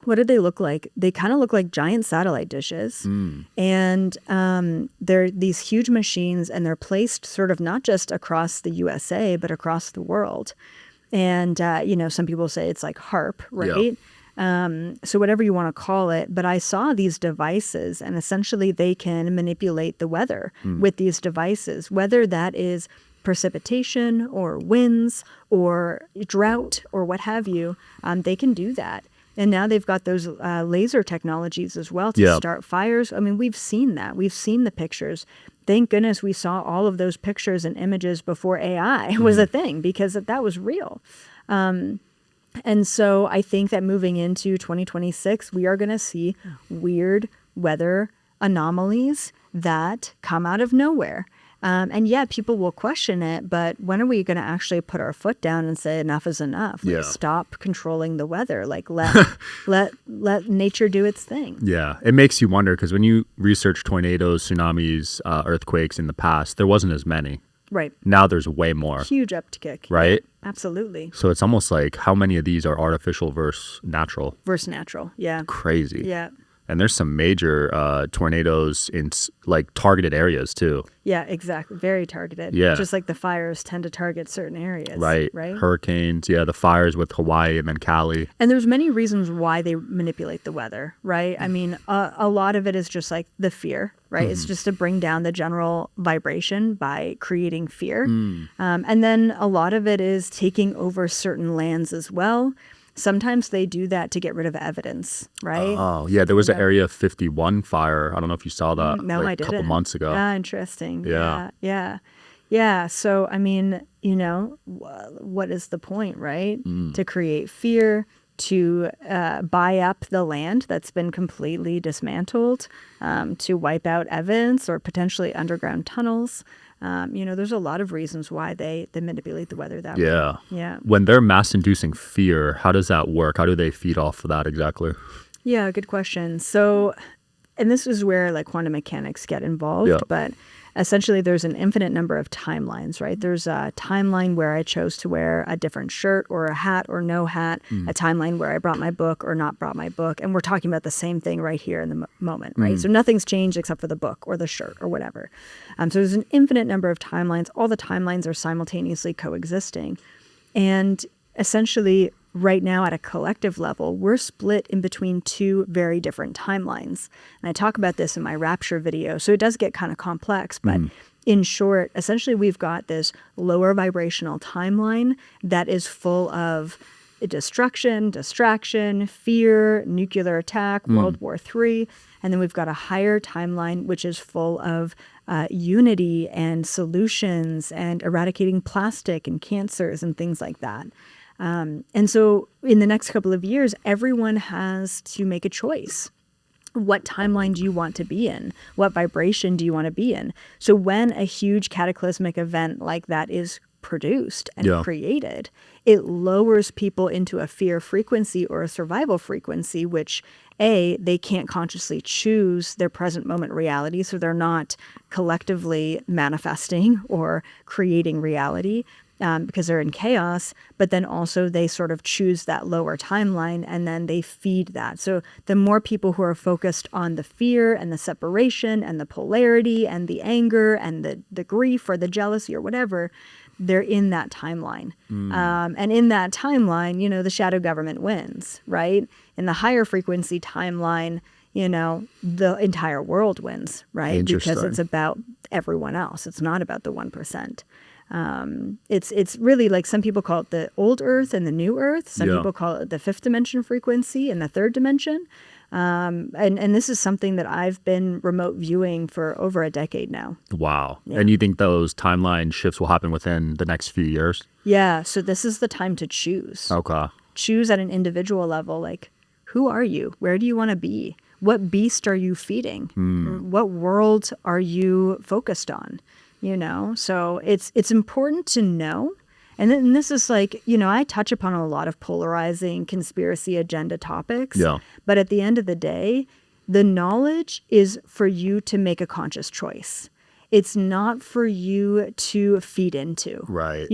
S1: what did they look like? They kind of look like giant satellite dishes. And they're these huge machines and they're placed sort of not just across the USA, but across the world. And, some people say it's like HARP, right? Yeah. So whatever you want to call it. But I saw these devices and essentially they can manipulate the weather with these devices, whether that is precipitation or winds or drought or what have you. They can do that. And now they've got those laser technologies as well to start fires. I mean, we've seen that. We've seen the pictures. Thank goodness we saw all of those pictures and images before AI was a thing because that was real. And so I think that moving into 2026, we are going to see weird weather anomalies that come out of nowhere. And yeah, people will question it, but when are we going to actually put our foot down and say enough is enough? Like, stop controlling the weather. Like let nature do its thing.
S3: Yeah, it makes you wonder because when you research tornadoes, tsunamis, earthquakes in the past, there wasn't as many.
S1: Right.
S3: Now there's way more.
S1: Huge uptick.
S3: Right?
S1: Yeah, absolutely.
S3: So it's almost like how many of these are artificial versus natural?
S1: Versus natural. Yeah.
S3: Crazy.
S1: Yeah.
S3: And there's some major tornadoes in targeted areas too.
S1: Yeah, exactly. Very targeted.
S3: Yeah.
S1: Just like the fires tend to target certain areas.
S3: Right. Hurricanes. Yeah. The fires with Hawaii and then Cali.
S1: And there's many reasons why they manipulate the weather, right? I mean, a lot of it is just like the fear, right? It's just to bring down the general vibration by creating fear. And then a lot of it is taking over certain lands as well. Sometimes they do that to get rid of evidence, right?
S3: Oh, yeah. There was an Area 51 fire. I don't know if you saw that
S1: I didn't.
S3: a couple months ago.
S1: Ah, interesting.
S3: Yeah.
S1: Yeah. So, I mean, what is the point, right? To create fear, to buy up the land that's been completely dismantled, to wipe out evidence or potentially underground tunnels. There's a lot of reasons why they manipulate the weather that way. Yeah.
S3: When they're mass-inducing fear, how does that work? How do they feed off of that exactly?
S1: Yeah, good question. So, and this is where like quantum mechanics get involved, but essentially there's an infinite number of timelines, right? There's a timeline where I chose to wear a different shirt or a hat or no hat, a timeline where I brought my book or not brought my book. And we're talking about the same thing right here in the moment, right? So nothing's changed except for the book or the shirt or whatever. So there's an infinite number of timelines. All the timelines are simultaneously coexisting. And essentially, right now at a collective level, we're split in between two very different timelines. And I talk about this in my Rapture video. So it does get kind of complex, but in short, essentially we've got this lower vibrational timeline that is full of destruction, distraction, fear, nuclear attack, World War III. And then we've got a higher timeline, which is full of unity and solutions and eradicating plastic and cancers and things like that. And so in the next couple of years, everyone has to make a choice. What timeline do you want to be in? What vibration do you want to be in? So when a huge cataclysmic event like that is produced and created, it lowers people into a fear frequency or a survival frequency, which they can't consciously choose their present moment reality. So they're not collectively manifesting or creating reality. Because they're in chaos, but then also they sort of choose that lower timeline and then they feed that. So the more people who are focused on the fear and the separation and the polarity and the anger and the grief or the jealousy or whatever, they're in that timeline. And in that timeline, the shadow government wins, right? In the higher frequency timeline, the entire world wins, right? Because it's about everyone else. It's not about the 1%. It's really like some people call it the old earth and the new earth. Some people call it the fifth dimension frequency and the third dimension. And this is something that I've been remote viewing for over a decade now.
S3: Wow. Yeah. And you think those timeline shifts will happen within the next few years?
S1: Yeah. So this is the time to choose.
S3: Okay.
S1: Choose at an individual level. Like, who are you? Where do you want to be? What beast are you feeding? What world are you focused on? So it's important to know. And then this is like, I touch upon a lot of polarizing conspiracy agenda topics. Yeah. But at the end of the day, the knowledge is for you to make a conscious choice. It's not for you to feed into.
S3: Right.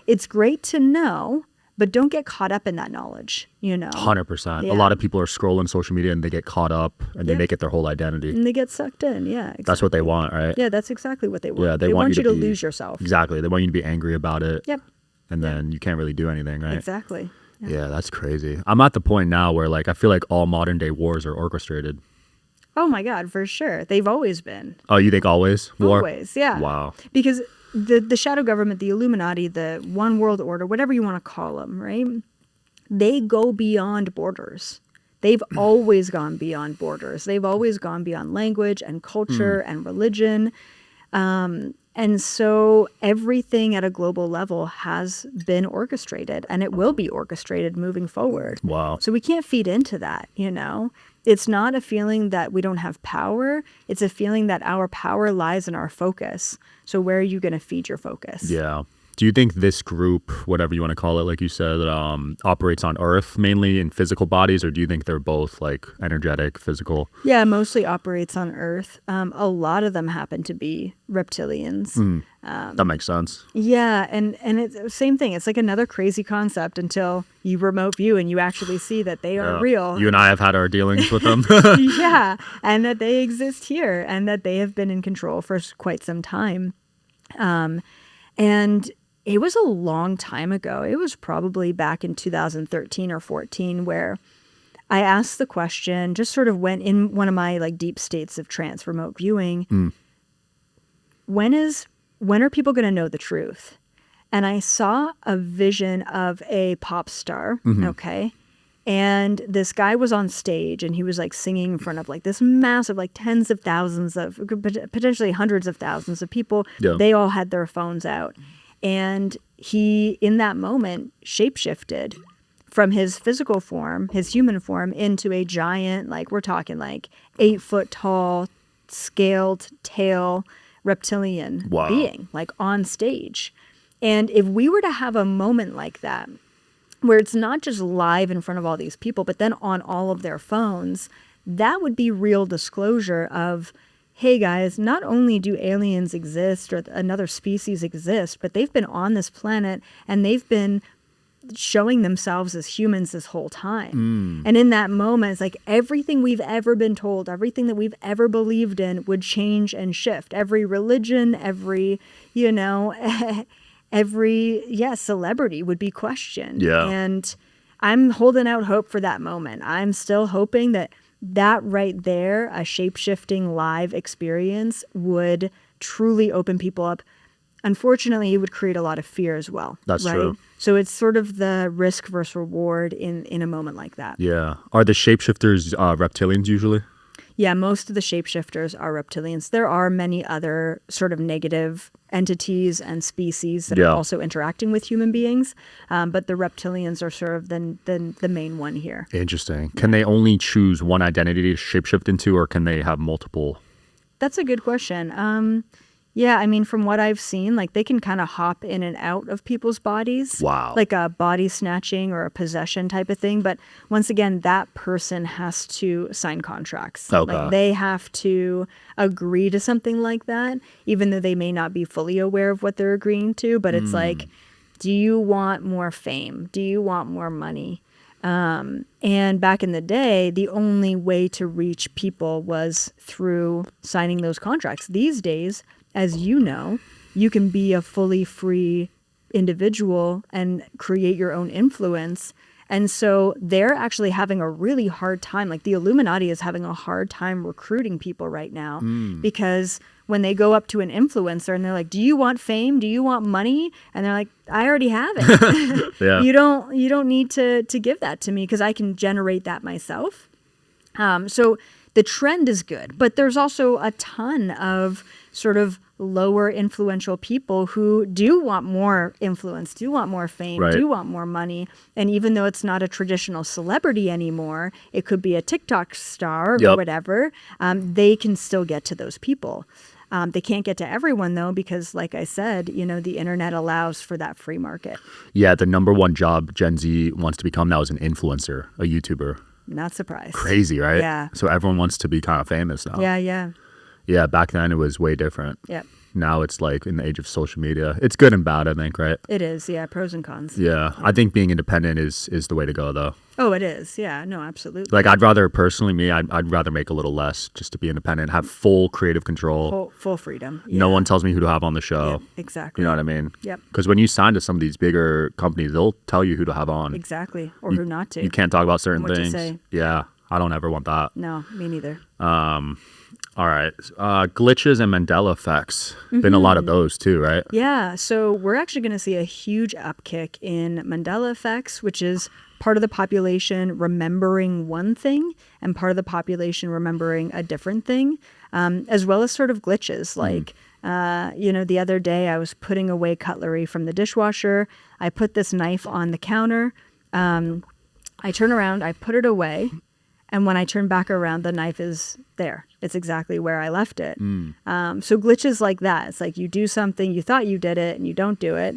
S1: It's great to know, but don't get caught up in that knowledge,
S3: 100%.
S1: Yeah.
S3: A lot of people are scrolling social media and they get caught up and they make it their whole identity.
S1: And they get sucked in, yeah. Exactly.
S3: That's what they want, right?
S1: Yeah, that's exactly what they want.
S3: Yeah,
S1: they want you to lose yourself.
S3: Exactly. They want you to be angry about it.
S1: Yep.
S3: And then you can't really do anything, right?
S1: Exactly.
S3: Yeah, that's crazy. I'm at the point now where I feel like all modern day wars are orchestrated.
S1: Oh my God, for sure. They've always been.
S3: Oh, you think always? War?
S1: Always, yeah.
S3: Wow.
S1: Because the shadow government, the Illuminati, the one world order, whatever you want to call them, right? They go beyond borders. They've always gone beyond borders. They've always gone beyond language and culture and religion. And so everything at a global level has been orchestrated and it will be orchestrated moving forward.
S3: Wow.
S1: So we can't feed into that, It's not a feeling that we don't have power. It's a feeling that our power lies in our focus. So where are you going to feed your focus?
S3: Yeah. Do you think this group, whatever you want to call it, like you said, operates on Earth mainly in physical bodies, or do you think they're both energetic, physical?
S1: Yeah, mostly operates on Earth. A lot of them happen to be reptilians.
S3: That makes sense.
S1: Yeah, and it's the same thing. It's like another crazy concept until you remote view and you actually see that they are real.
S3: You and I have had our dealings with them.
S1: Yeah, and that they exist here and that they have been in control for quite some time. And it was a long time ago. It was probably back in 2013 or 14 where I asked the question, just sort of went in one of my deep states of trance remote viewing. When are people going to know the truth? And I saw a vision of a pop star. Okay. And this guy was on stage and he was singing in front of this massive, tens of thousands of, potentially hundreds of thousands of people. Yeah. They all had their phones out. And he, in that moment, shapeshifted from his physical form, his human form, into a giant, we're talking 8 foot tall, scaled tail reptilian being, on stage. And if we were to have a moment like that, where it's not just live in front of all these people, but then on all of their phones, that would be real disclosure of hey guys, not only do aliens exist or another species exist, but they've been on this planet and they've been showing themselves as humans this whole time. And in that moment, it's like everything we've ever been told, everything that we've ever believed in would change and shift. Every religion, every, celebrity would be questioned.
S3: Yeah.
S1: And I'm holding out hope for that moment. I'm still hoping that right there, a shape-shifting live experience would truly open people up. Unfortunately, it would create a lot of fear as well.
S3: That's
S1: right?
S3: true.
S1: So it's sort of the risk versus reward in a moment like that.
S3: Yeah. Are the shapeshifters reptilians usually?
S1: Yeah, most of the shapeshifters are reptilians. There are many other sort of negative entities and species that are also interacting with human beings, but the reptilians are sort of the main one here.
S3: Interesting. Can they only choose one identity to shapeshift into, or can they have multiple?
S1: That's a good question. Yeah, I mean, from what I've seen, like they can kind of hop in and out of people's bodies.
S3: Wow.
S1: Like a body snatching or a possession type of thing. But once again, that person has to sign contracts.
S3: Okay.
S1: Like they have to agree to something like that, even though they may not be fully aware of what they're agreeing to. But it's like, do you want more fame? Do you want more money? And back in the day, the only way to reach people was through signing those contracts. These days, as you know, you can be a fully free individual and create your own influence. And so they're actually having a really hard time. Like the Illuminati is having a hard time recruiting people right now because when they go up to an influencer and they're like, do you want fame? Do you want money? And they're like, I already have it.
S3: Yeah.
S1: You don't need to give that to me because I can generate that myself. So the trend is good, but there's also a ton of sort of lower influential people who do want more influence, do want more fame,
S3: Right.
S1: do want more money. And even though it's not a traditional celebrity anymore, it could be a TikTok star or whatever, they can still get to those people. They can't get to everyone though, because like I said, the internet allows for that free market.
S3: Yeah, the number one job Gen Z wants to become now is an influencer, a YouTuber.
S1: Not surprised.
S3: Crazy, right?
S1: Yeah.
S3: So everyone wants to be kind of famous now.
S1: Yeah.
S3: Yeah, back then it was way different.
S1: Yep.
S3: Now it's like in the age of social media. It's good and bad, I think, right?
S1: It is. Yeah. Pros and cons.
S3: Yeah. I think being independent is the way to go, though.
S1: Oh, it is. Yeah. No, absolutely.
S3: Like I'd rather make a little less just to be independent, have full creative control.
S1: Full freedom.
S3: No
S1: Yeah.
S3: one tells me who to have on the show.
S1: Yep, exactly.
S3: You know what I mean?
S1: Yep.
S3: Because when you sign to some of these bigger companies, they'll tell you who to have on.
S1: Exactly. Or who not to.
S3: You can't talk about certain
S1: What to
S3: things.
S1: say.
S3: Yeah. I don't ever want that.
S1: No, me neither.
S3: All right. Glitches and Mandela effects. Been a lot of those too, right?
S1: Yeah. So we're actually going to see a huge upkick in Mandela effects, which is part of the population remembering one thing and part of the population remembering a different thing, as well as sort of glitches. Like, the other day I was putting away cutlery from the dishwasher. I put this knife on the counter. I turn around, I put it away. And when I turn back around, the knife is there. It's exactly where I left it. So glitches like that. It's like you do something, you thought you did it, and you don't do it.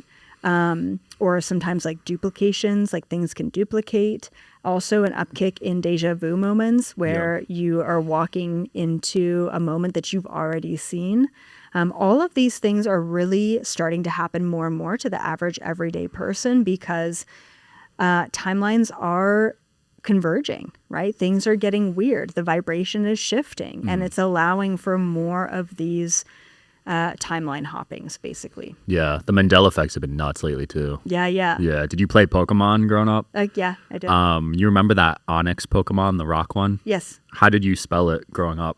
S1: Or sometimes like duplications, like things can duplicate. Also an upkick in deja vu moments where you are walking into a moment that you've already seen. All of these things are really starting to happen more and more to the average everyday person because timelines are converging, right? Things are getting weird. The vibration is shifting and it's allowing for more of these timeline hoppings, basically.
S3: Yeah. The Mandela effects have been nuts lately too.
S1: Yeah.
S3: Yeah. Did you play Pokemon growing up?
S1: Yeah, I did.
S3: You remember that Onyx Pokemon, the rock one?
S1: Yes.
S3: How did you spell it growing up?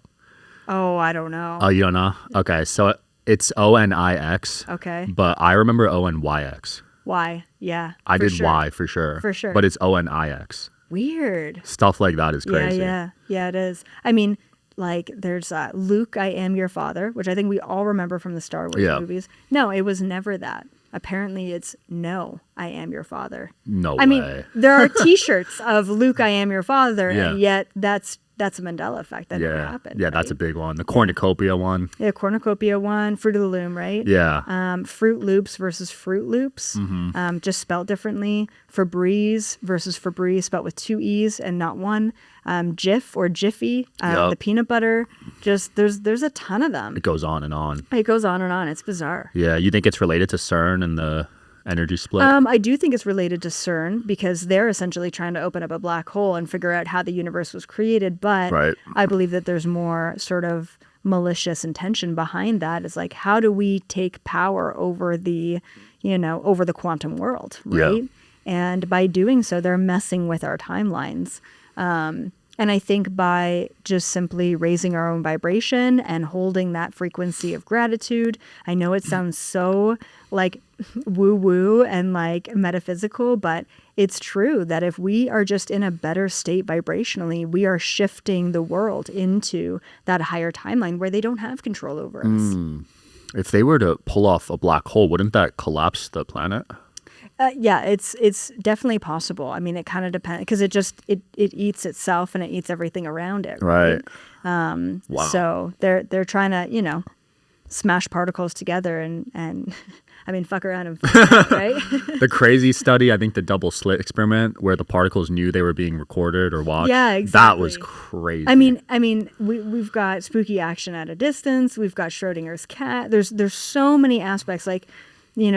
S1: Oh, I don't know.
S3: Oh, you don't know? Okay. So it's Onix.
S1: Okay.
S3: But I remember Onyx.
S1: Why? Yeah.
S3: I
S1: for
S3: did
S1: sure.
S3: Y for sure.
S1: For sure.
S3: But it's Onix.
S1: Weird.
S3: Stuff like that is crazy.
S1: Yeah, it is. I mean, like there's Luke, I am your father, which I think we all remember from the Star Wars movies. No, it was never that. Apparently it's no, I am your father.
S3: No
S1: I mean,
S3: way.
S1: there are T-shirts of Luke, I am your father,
S3: Yeah.
S1: and yet that's a Mandela effect. That never happened.
S3: Yeah,
S1: right?
S3: that's a big one. The cornucopia one.
S1: Yeah, cornucopia one, Fruit of the Loom, right?
S3: Yeah.
S1: Fruit Loops versus Fruit Loops, just spelled differently. Febreze versus Febreze, spelled with 2 E's and not one. Jif or Jiffy,
S3: Yep.
S1: the peanut butter. Just there's a ton of them.
S3: It goes on and on.
S1: It goes on and on. It's bizarre.
S3: Yeah. You think it's related to CERN and the energy split?
S1: I do think it's related to CERN because they're essentially trying to open up a black hole and figure out how the universe was created. But
S3: Right.
S1: I believe that there's more sort of malicious intention behind that. It's like, how do we take power over over the quantum world, right?
S3: Yeah.
S1: And by doing so, they're messing with our timelines. And I think by just simply raising our own vibration and holding that frequency of gratitude, I know it sounds so like woo-woo and like metaphysical, but it's true that if we are just in a better state vibrationally, we are shifting the world into that higher timeline where they don't have control over us.
S3: If they were to pull off a black hole, wouldn't that collapse the planet?
S1: Yeah, it's definitely possible. I mean, it kind of depends because it eats itself and it eats everything around it.
S3: Right.
S1: Wow. So they're trying to smash particles together and I mean fuck around and find out, right?
S3: The crazy study, I think the double slit experiment where the particles knew they were being recorded or watched.
S1: Yeah, exactly.
S3: That was crazy.
S1: I mean, we've got spooky action at a distance. We've got Schrodinger's cat. There's so many aspects. Like,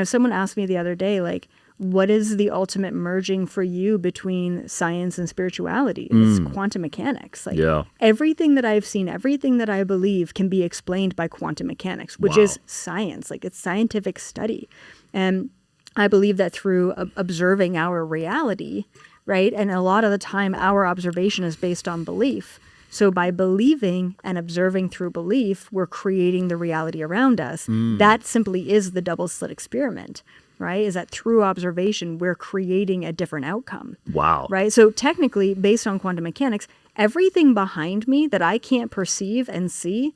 S1: someone asked me the other day, like, what is the ultimate merging for you between science and spirituality? It's quantum mechanics. Like everything that I've seen, everything that I believe can be explained by quantum mechanics, which is science. Like it's scientific study. And I believe that through observing our reality, right? And a lot of the time our observation is based on belief. So by believing and observing through belief, we're creating the reality around us. That simply is the double slit experiment. Right? Is that through observation, we're creating a different outcome.
S3: Wow.
S1: Right? So technically, based on quantum mechanics, everything behind me that I can't perceive and see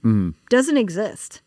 S1: doesn't exist.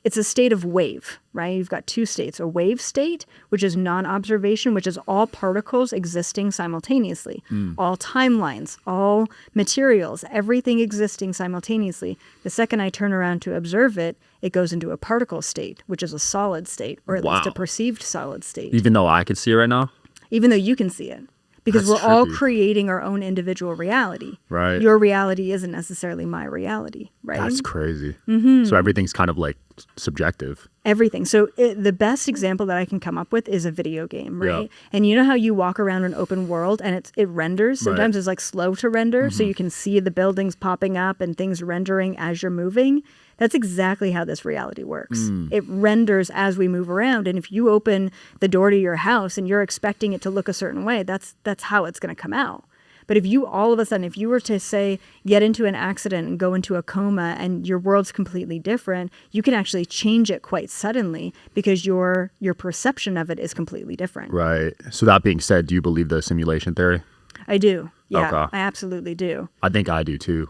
S1: It's a state of wave, right? You've got 2 states. A wave state, which is non-observation, which is all particles existing simultaneously. All timelines, all materials, everything existing simultaneously. The second I turn around to observe it, it goes into a particle state, which is a solid state, or at least a perceived solid state.
S3: Even though I could see it right now?
S1: Even though you can see it. Because
S3: That's
S1: we're all
S3: trippy.
S1: Creating our own individual reality.
S3: Right.
S1: Your reality isn't necessarily my reality, right?
S3: That's crazy. So everything's kind of like subjective.
S1: Everything. So the best example that I can come up with is a video game, right?
S3: Yeah.
S1: And you know how you walk around an open world and it renders? Sometimes it's like slow to render, so you can see the buildings popping up and things rendering as you're moving. That's exactly how this reality works. It renders as we move around. And if you open the door to your house and you're expecting it to look a certain way, that's how it's going to come out. But if you all of a sudden, if you were to say, get into an accident and go into a coma and your world's completely different, you can actually change it quite suddenly because your perception of it is completely different.
S3: Right. So that being said, do you believe the simulation theory?
S1: I do. Yeah,
S3: Okay.
S1: I absolutely do.
S3: I think I do too.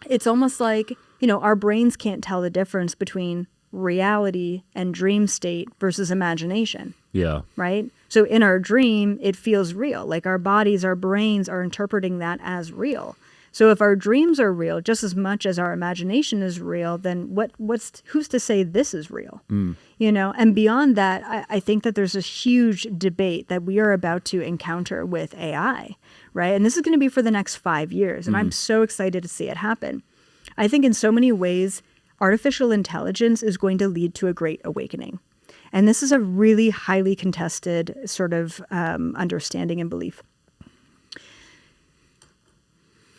S1: It's almost like, our brains can't tell the difference between reality and dream state versus imagination.
S3: Yeah.
S1: Right? So in our dream, it feels real. Like our bodies, our brains are interpreting that as real. So if our dreams are real just as much as our imagination is real, then who's to say this is real? And beyond that, I think that there's a huge debate that we are about to encounter with AI, right? And this is going to be for the next 5 years. And I'm so excited to see it happen. I think in so many ways, artificial intelligence is going to lead to a great awakening. And this is a really highly contested sort of understanding and belief.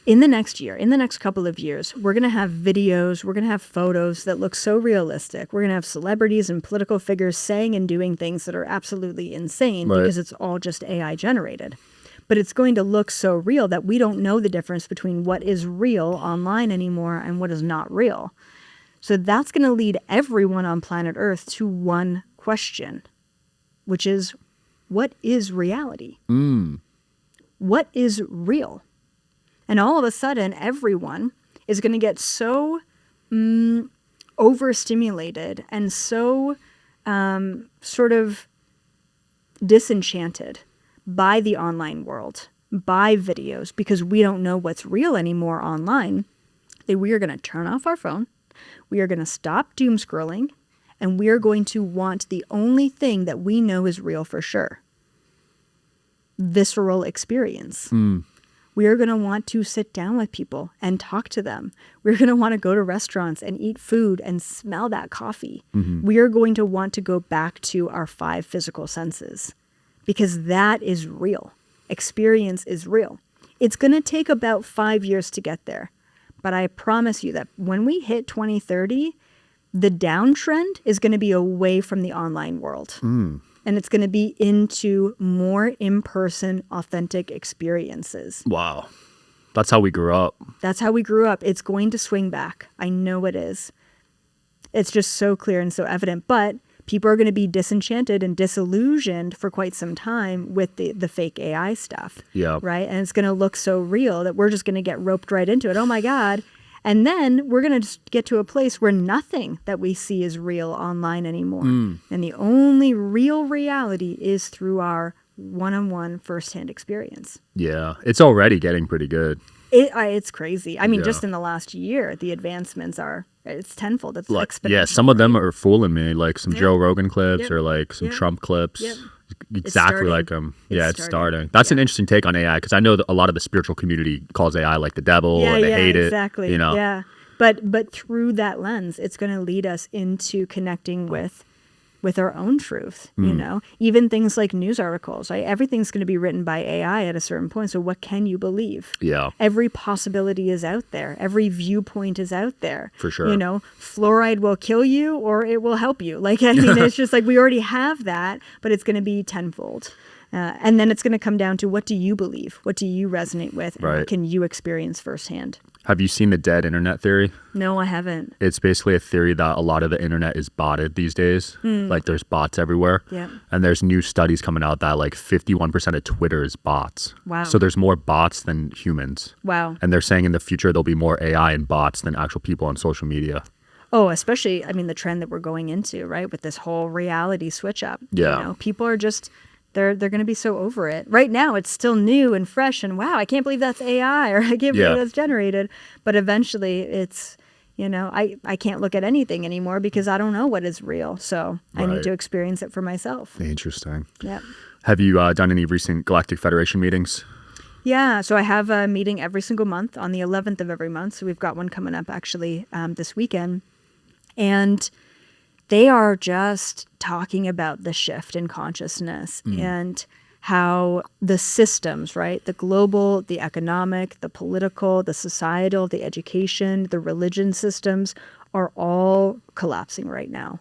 S1: In the next couple of years, we're going to have videos, we're going to have photos that look so realistic. We're going to have celebrities and political figures saying and doing things that are absolutely insane because it's all just AI generated. But it's going to look so real that we don't know the difference between what is real online anymore and what is not real. So that's going to lead everyone on planet Earth to one question, which is, what is reality? What is real? And all of a sudden, everyone is going to get so overstimulated and so sort of disenchanted by the online world, by videos, because we don't know what's real anymore online, that we are going to turn off our phone, we are going to stop doom scrolling, and we are going to want the only thing that we know is real for sure. Visceral experience. We are going to want to sit down with people and talk to them. We're going to want to go to restaurants and eat food and smell that coffee. We are going to want to go back to our 5 physical senses because that is real. Experience is real. It's going to take about 5 years to get there. But I promise you that when we hit 2030, the downtrend is going to be away from the online world. And it's going to be into more in-person, authentic experiences.
S3: Wow. That's how we grew up.
S1: That's how we grew up. It's going to swing back. I know it is. It's just so clear and so evident. But people are going to be disenchanted and disillusioned for quite some time with the fake AI stuff.
S3: Yeah.
S1: Right? And it's going to look so real that we're just going to get roped right into it. Oh, my God. And then we're going to just get to a place where nothing that we see is real online anymore. And the only real reality is through our one-on-one firsthand experience.
S3: Yeah. It's already getting pretty good.
S1: It's crazy. I mean,
S3: Yeah.
S1: just in the last year, the advancements it's tenfold. It's
S3: Like,
S1: exponential.
S3: yeah, some of them are fooling me, like some
S1: Yeah.
S3: Joe Rogan clips
S1: Yep.
S3: or like some
S1: Yep.
S3: Trump clips.
S1: Yep.
S3: Exactly
S1: starting.
S3: like them.
S1: It's
S3: Yeah, it's
S1: starting.
S3: starting. That's an
S1: Yeah.
S3: interesting take on AI because I know that a lot of the spiritual community calls AI like the devil and they hate
S1: exactly.
S3: it. You know?
S1: Yeah. But through that lens, it's going to lead us into connecting with our own truth, you know, even things like news articles. Everything's going to be written by AI at a certain point. So what can you believe?
S3: Yeah.
S1: Every possibility is out there. Every viewpoint is out there.
S3: For sure.
S1: You know, fluoride will kill you or it will help you. Like, I mean, it's just like we already have that, but it's going to be tenfold. And then it's going to come down to what do you believe? What do you resonate with? And
S3: Right.
S1: what can you experience firsthand?
S3: Have you seen the dead internet theory?
S1: No, I haven't.
S3: It's basically a theory that a lot of the internet is botted these days. Like there's bots everywhere.
S1: Yeah.
S3: And there's new studies coming out that like 51% of Twitter is bots.
S1: Wow.
S3: So there's more bots than humans.
S1: Wow.
S3: And they're saying in the future there'll be more AI and bots than actual people on social media.
S1: Oh, especially, I mean, the trend that we're going into, right? With this whole reality switch up.
S3: Yeah.
S1: You know, people are just, they're going to be so over it. Right now, it's still new and fresh and wow, I can't believe that's AI or I can't believe that's generated. But eventually it's, you know, I can't look at anything anymore because I don't know what is real. So I need
S3: Right.
S1: to experience it for myself.
S3: Interesting.
S1: Yeah.
S3: Have you done any recent Galactic Federation meetings?
S1: Yeah, so I have a meeting every single month on the 11th of every month. So we've got one coming up actually this weekend. And they are just talking about the shift in consciousness and how the systems, right? The global, the economic, the political, the societal, the education, the religion systems are all collapsing right now.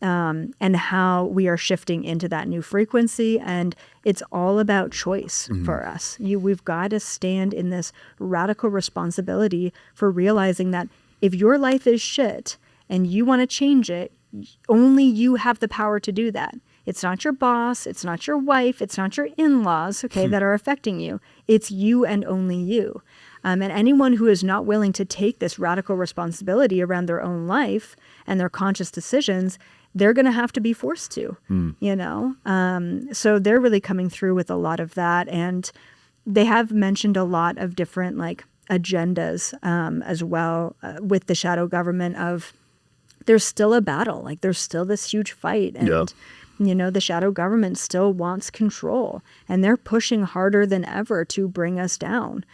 S1: And how we are shifting into that new frequency. And it's all about choice for us. We've got to stand in this radical responsibility for realizing that if your life is shit and you want to change it, only you have the power to do that. It's not your boss, it's not your wife, it's not your in-laws, okay, that are affecting you. It's you and only you. And anyone who is not willing to take this radical responsibility around their own life and their conscious decisions, they're going to have to be forced to, you know? So they're really coming through with a lot of that. And they have mentioned a lot of different like agendas as well with the shadow government of there's still a battle. Like there's still this huge fight. And, you know, the shadow government still wants control and they're pushing harder than ever to bring us down.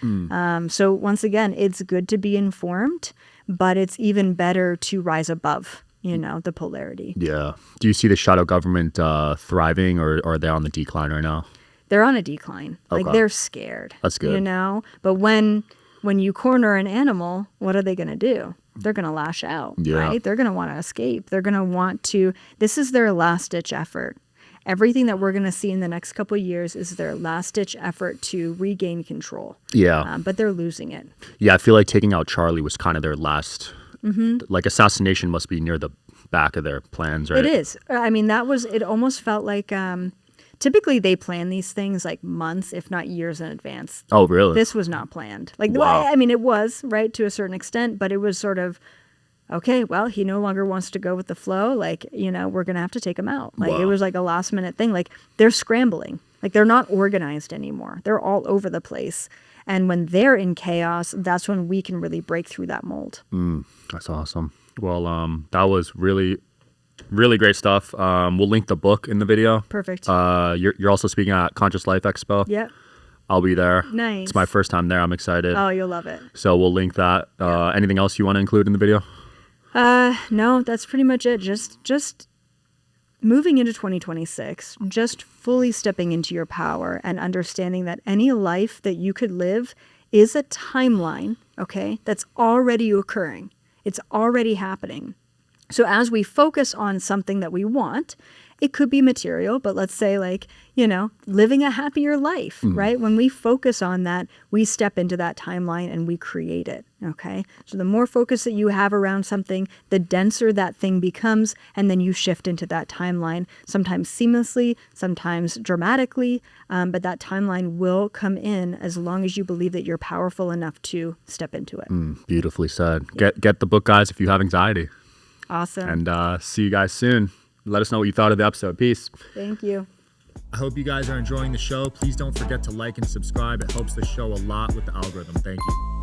S1: So once again, it's good to be informed, but it's even better to rise above, you know, the polarity.
S3: Yeah. Do you see the shadow government thriving or are they on the decline right now?
S1: They're on a decline. Like
S3: Okay.
S1: they're scared.
S3: That's good.
S1: You know, but when you corner an animal, what are they going to do? They're going to lash out, right? They're going to want to escape. They're going to want to, this is their last ditch effort. Everything that we're going to see in the next couple of years is their last ditch effort to regain control.
S3: Yeah.
S1: But they're losing it.
S3: Yeah, I feel like taking out Charlie was kind of their last, like assassination must be near the back of their plans, right?
S1: It is. I mean, it almost felt like, typically they plan these things like months, if not years in advance.
S3: Oh, really?
S1: This was not planned. Like,
S3: Wow.
S1: I mean, it was, right, to a certain extent, but it was sort of, okay, well, he no longer wants to go with the flow. Like, we're going to have to take him out. Like,
S3: Wow.
S1: it was like a last minute thing. Like, they're scrambling. Like, they're not organized anymore. They're all over the place. And when they're in chaos, that's when we can really break through that mold.
S3: That's awesome. Well, that was really, really great stuff. We'll link the book in the video.
S1: Perfect.
S3: You're also speaking at Conscious Life Expo.
S1: Yep.
S3: I'll be there.
S1: Nice.
S3: It's my first time there. I'm excited.
S1: Oh, you'll love it.
S3: So we'll link that. Anything else you want to include in the video?
S1: No, that's pretty much it. Just moving into 2026, just fully stepping into your power and understanding that any life that you could live is a timeline, okay, that's already occurring. It's already happening. So as we focus on something that we want, it could be material, but let's say like, living a happier life, right? When we focus on that, we step into that timeline and we create it, okay? So the more focus that you have around something, the denser that thing becomes, and then you shift into that timeline, sometimes seamlessly, sometimes dramatically, but that timeline will come in as long as you believe that you're powerful enough to step into it.
S3: Beautifully said. Get the book, guys, if you have anxiety.
S1: Awesome.
S3: And see you guys soon. Let us know what you thought of the episode. Peace.
S1: Thank you.
S2: I hope you guys are enjoying the show. Please don't forget to like and subscribe. It helps the show a lot with the algorithm. Thank you.